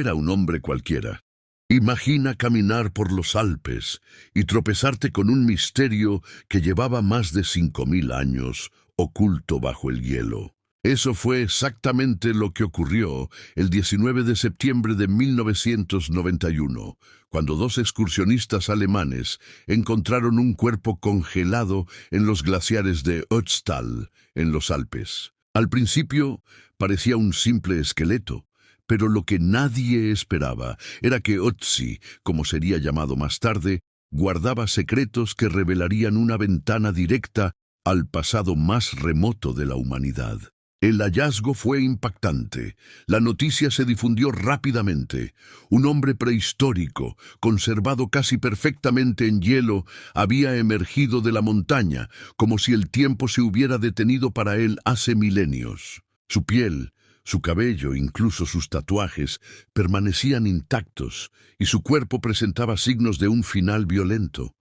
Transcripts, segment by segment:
era un hombre cualquiera. Imagina caminar por los Alpes y tropezarte con un misterio que llevaba más de 5000 años oculto bajo el hielo. Eso fue exactamente lo que ocurrió el 19 de septiembre de 1991, cuando dos excursionistas alemanes encontraron un cuerpo congelado en los glaciares de Ötztal, en los Alpes. Al principio parecía un simple esqueleto, pero lo que nadie esperaba era que Ötzi, como sería llamado más tarde, guardaba secretos que revelarían una ventana directa al pasado más remoto de la humanidad. El hallazgo fue impactante. La noticia se difundió rápidamente. Un hombre prehistórico, conservado casi perfectamente en hielo, había emergido de la montaña, como si el tiempo se hubiera detenido para él hace milenios. Su piel, su cabello, incluso sus tatuajes, permanecían intactos, y su cuerpo presentaba signos de un final violento.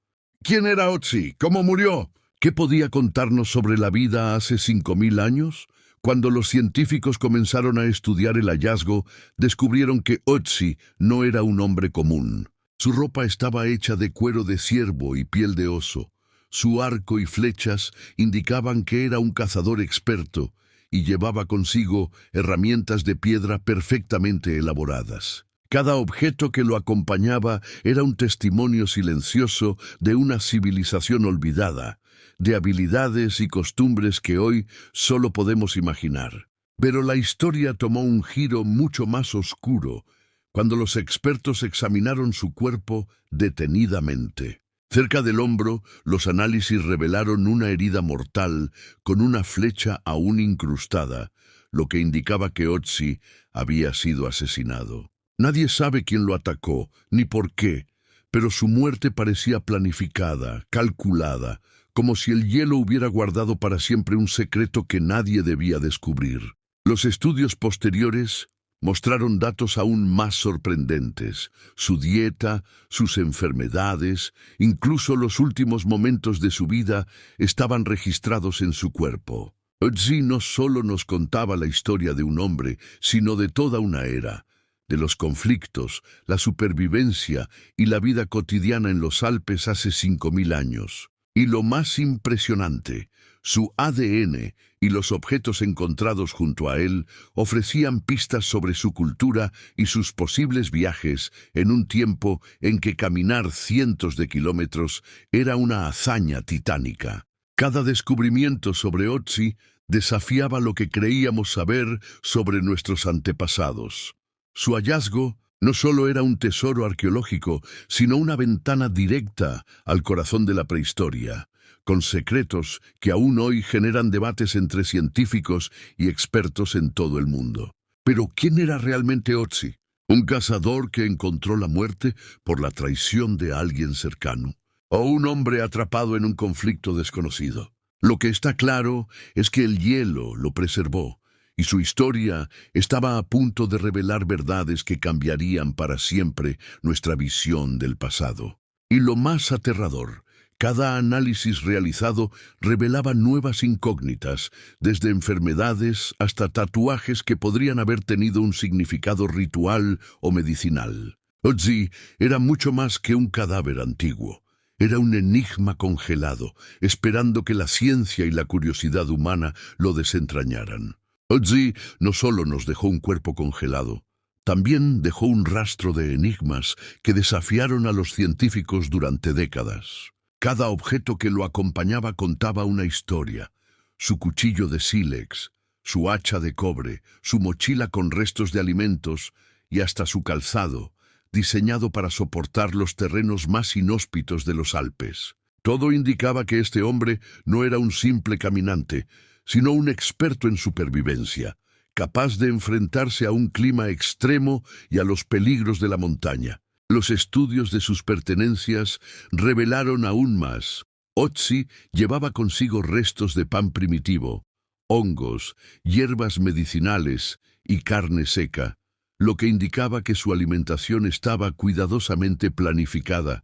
¿Quién era Ötzi? ¿Cómo murió? ¿Qué podía contarnos sobre la vida hace 5000 años? Cuando los científicos comenzaron a estudiar el hallazgo, descubrieron que Ötzi no era un hombre común. Su ropa estaba hecha de cuero de ciervo y piel de oso. Su arco y flechas indicaban que era un cazador experto y llevaba consigo herramientas de piedra perfectamente elaboradas. Cada objeto que lo acompañaba era un testimonio silencioso de una civilización olvidada, de habilidades y costumbres que hoy solo podemos imaginar. Pero la historia tomó un giro mucho más oscuro cuando los expertos examinaron su cuerpo detenidamente. Cerca del hombro, los análisis revelaron una herida mortal con una flecha aún incrustada, lo que indicaba que Ötzi había sido asesinado. Nadie sabe quién lo atacó, ni por qué, pero su muerte parecía planificada, calculada, como si el hielo hubiera guardado para siempre un secreto que nadie debía descubrir. Los estudios posteriores mostraron datos aún más sorprendentes: su dieta, sus enfermedades, incluso los últimos momentos de su vida estaban registrados en su cuerpo. Ötzi no solo nos contaba la historia de un hombre, sino de toda una era, de los conflictos, la supervivencia y la vida cotidiana en los Alpes hace 5000 años. Y lo más impresionante, su ADN y los objetos encontrados junto a él ofrecían pistas sobre su cultura y sus posibles viajes en un tiempo en que caminar cientos de kilómetros era una hazaña titánica. Cada descubrimiento sobre Ötzi desafiaba lo que creíamos saber sobre nuestros antepasados. Su hallazgo no solo era un tesoro arqueológico, sino una ventana directa al corazón de la prehistoria, con secretos que aún hoy generan debates entre científicos y expertos en todo el mundo. Pero ¿quién era realmente Ötzi? ¿Un cazador que encontró la muerte por la traición de alguien cercano? ¿O un hombre atrapado en un conflicto desconocido? Lo que está claro es que el hielo lo preservó, y su historia estaba a punto de revelar verdades que cambiarían para siempre nuestra visión del pasado. Y lo más aterrador, cada análisis realizado revelaba nuevas incógnitas, desde enfermedades hasta tatuajes que podrían haber tenido un significado ritual o medicinal. Ötzi era mucho más que un cadáver antiguo. Era un enigma congelado, esperando que la ciencia y la curiosidad humana lo desentrañaran. Ötzi no solo nos dejó un cuerpo congelado, también dejó un rastro de enigmas que desafiaron a los científicos durante décadas. Cada objeto que lo acompañaba contaba una historia: su cuchillo de sílex, su hacha de cobre, su mochila con restos de alimentos y hasta su calzado, diseñado para soportar los terrenos más inhóspitos de los Alpes. Todo indicaba que este hombre no era un simple caminante, sino un experto en supervivencia, capaz de enfrentarse a un clima extremo y a los peligros de la montaña. Los estudios de sus pertenencias revelaron aún más. Ötzi llevaba consigo restos de pan primitivo, hongos, hierbas medicinales y carne seca, lo que indicaba que su alimentación estaba cuidadosamente planificada,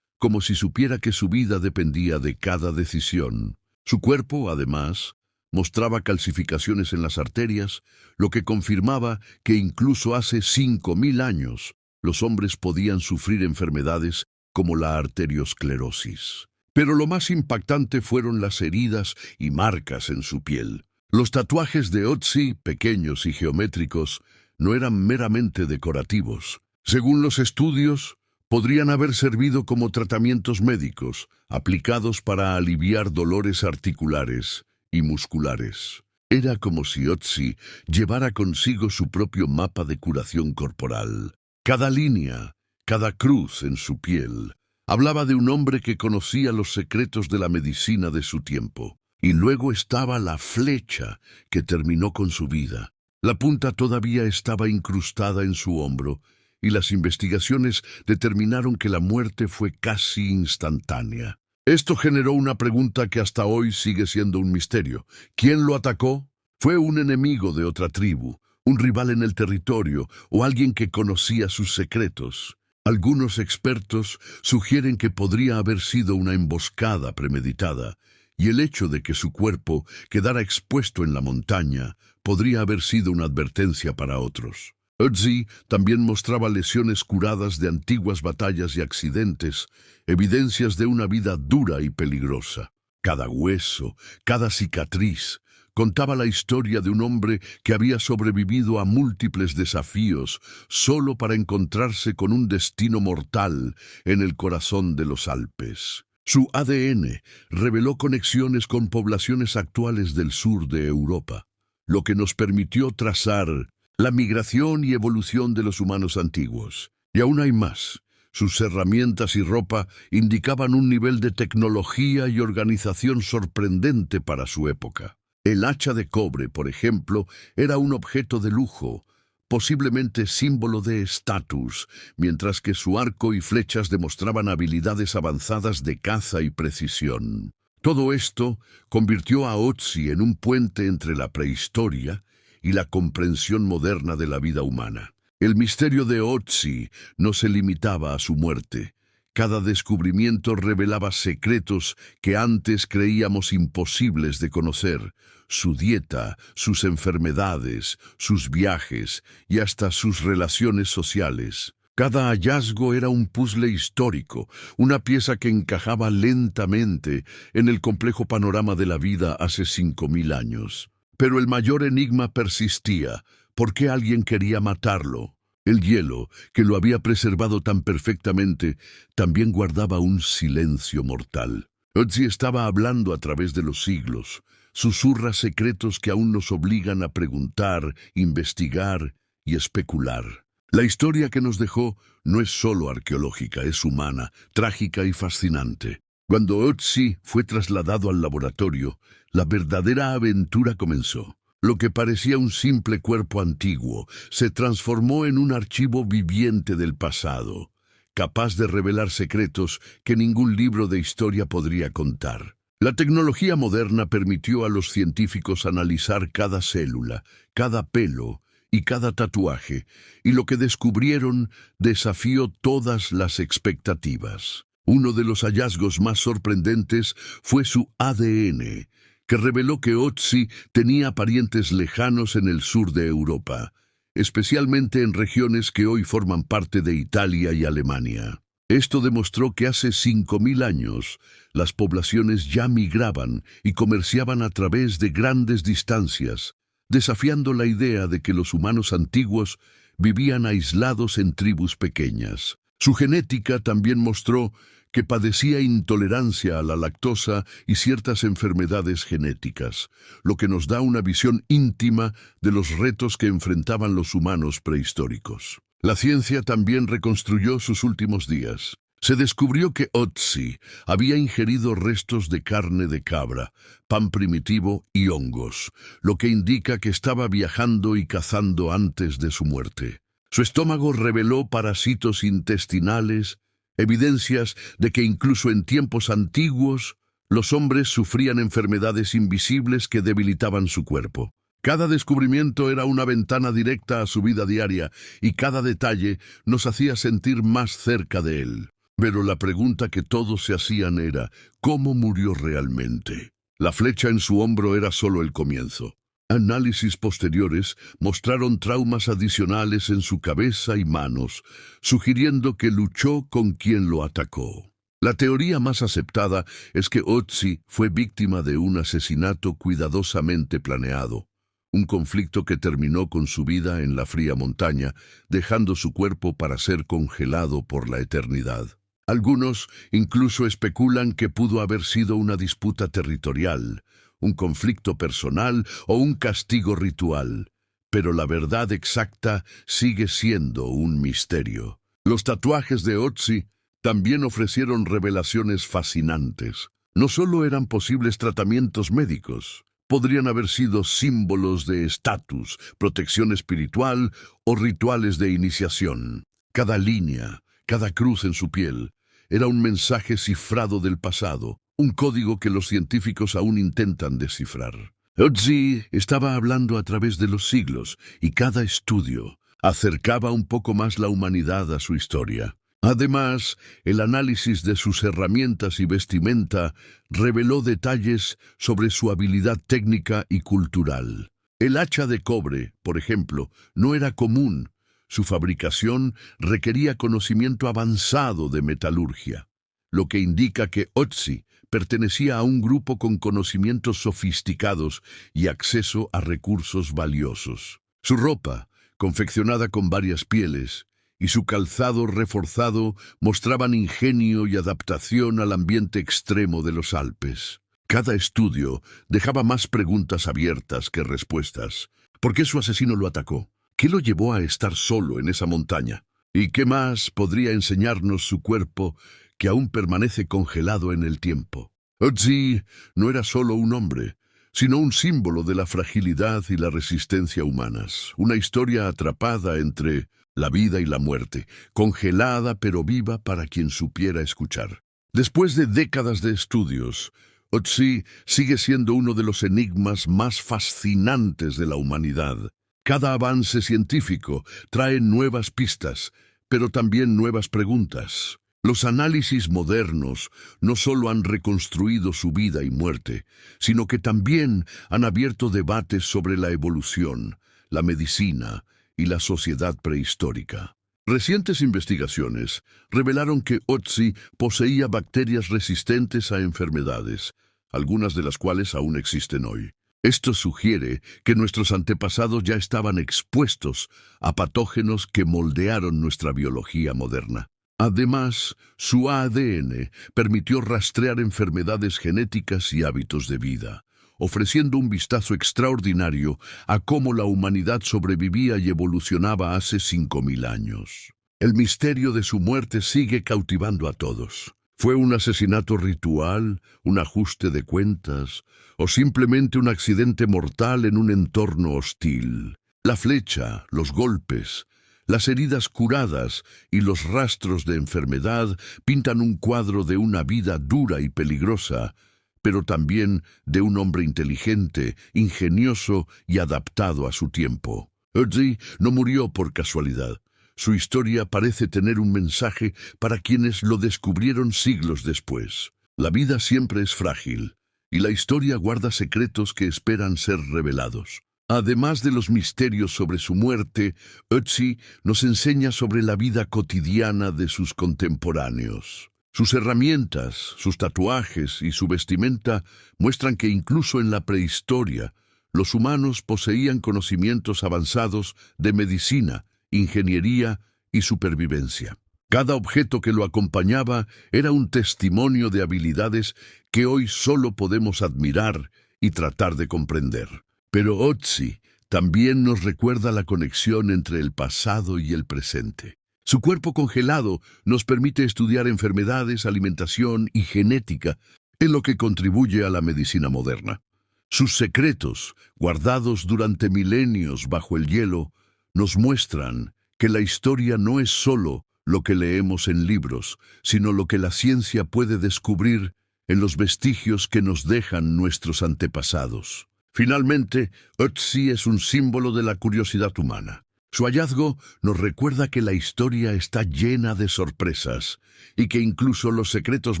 como si supiera que su vida dependía de cada decisión. Su cuerpo, además, mostraba calcificaciones en las arterias, lo que confirmaba que incluso hace 5.000 años los hombres podían sufrir enfermedades como la arteriosclerosis. Pero lo más impactante fueron las heridas y marcas en su piel. Los tatuajes de Ötzi, pequeños y geométricos, no eran meramente decorativos. Según los estudios, podrían haber servido como tratamientos médicos, aplicados para aliviar dolores articulares y musculares. Era como si Ötzi llevara consigo su propio mapa de curación corporal. Cada línea, cada cruz en su piel, hablaba de un hombre que conocía los secretos de la medicina de su tiempo. Y luego estaba la flecha que terminó con su vida. La punta todavía estaba incrustada en su hombro, y las investigaciones determinaron que la muerte fue casi instantánea. Esto generó una pregunta que hasta hoy sigue siendo un misterio. ¿Quién lo atacó? ¿Fue un enemigo de otra tribu, un rival en el territorio o alguien que conocía sus secretos? Algunos expertos sugieren que podría haber sido una emboscada premeditada, y el hecho de que su cuerpo quedara expuesto en la montaña podría haber sido una advertencia para otros. Ötzi también mostraba lesiones curadas de antiguas batallas y accidentes, evidencias de una vida dura y peligrosa. Cada hueso, cada cicatriz, contaba la historia de un hombre que había sobrevivido a múltiples desafíos solo para encontrarse con un destino mortal en el corazón de los Alpes. Su ADN reveló conexiones con poblaciones actuales del sur de Europa, lo que nos permitió trazar la migración y evolución de los humanos antiguos. Y aún hay más. Sus herramientas y ropa indicaban un nivel de tecnología y organización sorprendente para su época. El hacha de cobre, por ejemplo, era un objeto de lujo, posiblemente símbolo de estatus, mientras que su arco y flechas demostraban habilidades avanzadas de caza y precisión. Todo esto convirtió a Ötzi en un puente entre la prehistoria y la comprensión moderna de la vida humana. El misterio de Ötzi no se limitaba a su muerte. Cada descubrimiento revelaba secretos que antes creíamos imposibles de conocer. Su dieta, sus enfermedades, sus viajes y hasta sus relaciones sociales. Cada hallazgo era un puzzle histórico, una pieza que encajaba lentamente en el complejo panorama de la vida hace 5.000 años. Pero el mayor enigma persistía. ¿Por qué alguien quería matarlo? El hielo, que lo había preservado tan perfectamente, también guardaba un silencio mortal. Ötzi estaba hablando a través de los siglos, susurra secretos que aún nos obligan a preguntar, investigar y especular. La historia que nos dejó no es solo arqueológica, es humana, trágica y fascinante. Cuando Ötzi fue trasladado al laboratorio, la verdadera aventura comenzó. Lo que parecía un simple cuerpo antiguo se transformó en un archivo viviente del pasado, capaz de revelar secretos que ningún libro de historia podría contar. La tecnología moderna permitió a los científicos analizar cada célula, cada pelo y cada tatuaje, y lo que descubrieron desafió todas las expectativas. Uno de los hallazgos más sorprendentes fue su ADN, que reveló que Ötzi tenía parientes lejanos en el sur de Europa, especialmente en regiones que hoy forman parte de Italia y Alemania. Esto demostró que hace 5.000 años las poblaciones ya migraban y comerciaban a través de grandes distancias, desafiando la idea de que los humanos antiguos vivían aislados en tribus pequeñas. Su genética también mostró que padecía intolerancia a la lactosa y ciertas enfermedades genéticas, lo que nos da una visión íntima de los retos que enfrentaban los humanos prehistóricos. La ciencia también reconstruyó sus últimos días. Se descubrió que Ötzi había ingerido restos de carne de cabra, pan primitivo y hongos, lo que indica que estaba viajando y cazando antes de su muerte. Su estómago reveló parásitos intestinales, evidencias de que incluso en tiempos antiguos los hombres sufrían enfermedades invisibles que debilitaban su cuerpo. Cada descubrimiento era una ventana directa a su vida diaria y cada detalle nos hacía sentir más cerca de él. Pero la pregunta que todos se hacían era, ¿cómo murió realmente? La flecha en su hombro era solo el comienzo. Análisis posteriores mostraron traumas adicionales en su cabeza y manos, sugiriendo que luchó con quien lo atacó. La teoría más aceptada es que Ötzi fue víctima de un asesinato cuidadosamente planeado, un conflicto que terminó con su vida en la fría montaña, dejando su cuerpo para ser congelado por la eternidad. Algunos incluso especulan que pudo haber sido una disputa territorial, un conflicto personal o un castigo ritual, pero la verdad exacta sigue siendo un misterio. Los tatuajes de Ötzi también ofrecieron revelaciones fascinantes. No solo eran posibles tratamientos médicos, podrían haber sido símbolos de estatus, protección espiritual o rituales de iniciación. Cada línea, cada cruz en su piel, era un mensaje cifrado del pasado, un código que los científicos aún intentan descifrar. Ötzi estaba hablando a través de los siglos y cada estudio acercaba un poco más la humanidad a su historia. Además, el análisis de sus herramientas y vestimenta reveló detalles sobre su habilidad técnica y cultural. El hacha de cobre, por ejemplo, no era común. Su fabricación requería conocimiento avanzado de metalurgia, lo que indica que Ötzi pertenecía a un grupo con conocimientos sofisticados y acceso a recursos valiosos. Su ropa, confeccionada con varias pieles, y su calzado reforzado mostraban ingenio y adaptación al ambiente extremo de los Alpes. Cada estudio dejaba más preguntas abiertas que respuestas. ¿Por qué su asesino lo atacó? ¿Qué lo llevó a estar solo en esa montaña? ¿Y qué más podría enseñarnos su cuerpo que aún permanece congelado en el tiempo? Ötzi no era solo un hombre, sino un símbolo de la fragilidad y la resistencia humanas. Una historia atrapada entre la vida y la muerte, congelada pero viva para quien supiera escuchar. Después de décadas de estudios, Ötzi sigue siendo uno de los enigmas más fascinantes de la humanidad. Cada avance científico trae nuevas pistas, pero también nuevas preguntas. Los análisis modernos no solo han reconstruido su vida y muerte, sino que también han abierto debates sobre la evolución, la medicina y la sociedad prehistórica. Recientes investigaciones revelaron que Ötzi poseía bacterias resistentes a enfermedades, algunas de las cuales aún existen hoy. Esto sugiere que nuestros antepasados ya estaban expuestos a patógenos que moldearon nuestra biología moderna. Además, su ADN permitió rastrear enfermedades genéticas y hábitos de vida, ofreciendo un vistazo extraordinario a cómo la humanidad sobrevivía y evolucionaba hace 5000 años. El misterio de su muerte sigue cautivando a todos. ¿Fue un asesinato ritual, un ajuste de cuentas, o simplemente un accidente mortal en un entorno hostil? La flecha, los golpes, las heridas curadas y los rastros de enfermedad pintan un cuadro de una vida dura y peligrosa, pero también de un hombre inteligente, ingenioso y adaptado a su tiempo. Ötzi no murió por casualidad. Su historia parece tener un mensaje para quienes lo descubrieron siglos después. La vida siempre es frágil, y la historia guarda secretos que esperan ser revelados. Además de los misterios sobre su muerte, Ötzi nos enseña sobre la vida cotidiana de sus contemporáneos. Sus herramientas, sus tatuajes y su vestimenta muestran que incluso en la prehistoria, los humanos poseían conocimientos avanzados de medicina, ingeniería y supervivencia. Cada objeto que lo acompañaba era un testimonio de habilidades que hoy solo podemos admirar y tratar de comprender. Pero Ötzi también nos recuerda la conexión entre el pasado y el presente. Su cuerpo congelado nos permite estudiar enfermedades, alimentación y genética, en lo que contribuye a la medicina moderna. Sus secretos, guardados durante milenios bajo el hielo, nos muestran que la historia no es solo lo que leemos en libros, sino lo que la ciencia puede descubrir en los vestigios que nos dejan nuestros antepasados. Finalmente, Ötzi es un símbolo de la curiosidad humana. Su hallazgo nos recuerda que la historia está llena de sorpresas y que incluso los secretos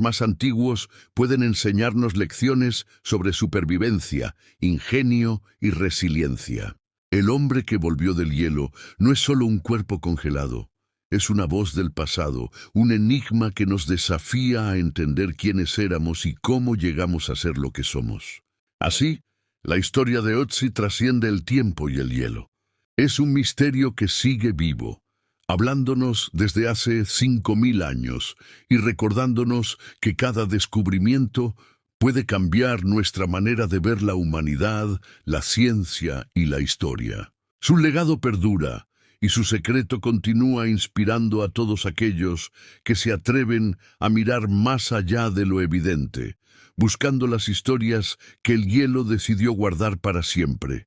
más antiguos pueden enseñarnos lecciones sobre supervivencia, ingenio y resiliencia. El hombre que volvió del hielo no es solo un cuerpo congelado, es una voz del pasado, un enigma que nos desafía a entender quiénes éramos y cómo llegamos a ser lo que somos. Así, la historia de Ötzi trasciende el tiempo y el hielo. Es un misterio que sigue vivo, hablándonos desde hace 5000 años y recordándonos que cada descubrimiento puede cambiar nuestra manera de ver la humanidad, la ciencia y la historia. Su legado perdura y su secreto continúa inspirando a todos aquellos que se atreven a mirar más allá de lo evidente, buscando las historias que el hielo decidió guardar para siempre.